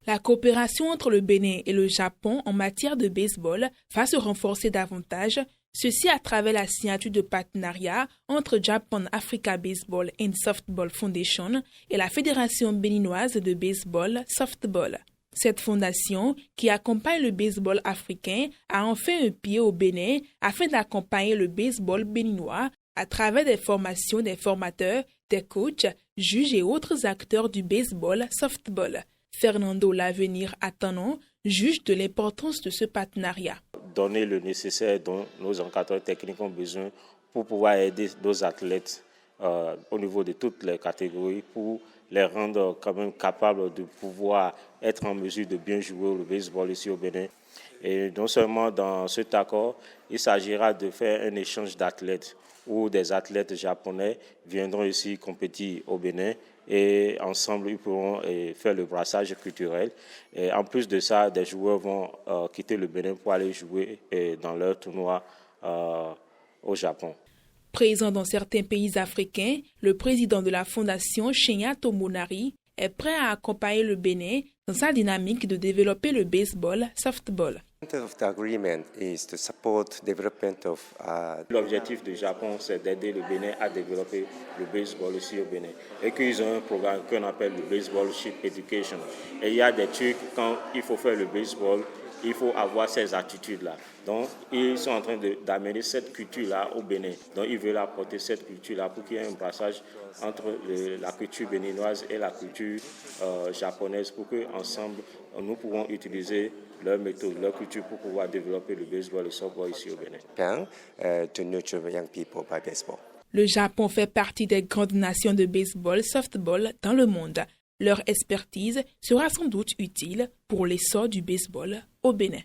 La coopération entre le Bénin et le Japon en matière de baseball va se renforcer davantage, ceci à travers la signature de partenariats entre Japan Africa Baseball and Softball Foundation et la Fédération béninoise de baseball Softball. Cette fondation, qui accompagne le baseball africain, a enfin un pied au Bénin afin d'accompagner le baseball béninois à travers des formations des formateurs, des coachs, juges et autres acteurs du baseball softball. Fernando L'Avenir Atanon juge de l'importance de ce partenariat. Donner le nécessaire dont nos encadreurs techniques ont besoin pour pouvoir aider nos athlètes au niveau de toutes les catégories pour les rendre quand même capables de pouvoir être en mesure de bien jouer le baseball ici au Bénin. Et non seulement dans cet accord, il s'agira de faire un échange d'athlètes où des athlètes japonais viendront ici compétir au Bénin et ensemble ils pourront faire le brassage culturel. Et en plus de ça, des joueurs vont quitter le Bénin pour aller jouer dans leur tournoi au Japon. Présent dans certains pays africains, le président de la fondation, Shenya Tomonari, est prêt à accompagner le Bénin dans sa dynamique de développer le baseball softball. L'objectif du Japon, c'est d'aider le Bénin à développer le baseball ici au Bénin. Et qu'ils ont un programme qu'on appelle le Baseball Ship Education. Et il y a des trucs, quand il faut faire le baseball, il faut avoir ces attitudes-là. Donc, ils sont en train d'amener cette culture-là au Bénin. Donc, ils veulent apporter cette culture-là pour qu'il y ait un brassage entre la culture béninoise et la culture japonaise pour qu'ensemble, nous pouvons utiliser leurs méthodes, leur culture pour pouvoir développer le baseball et le softball ici au Bénin. Le Japon fait partie des grandes nations de baseball, softball dans le monde. Leur expertise sera sans doute utile pour l'essor du baseball au Bénin.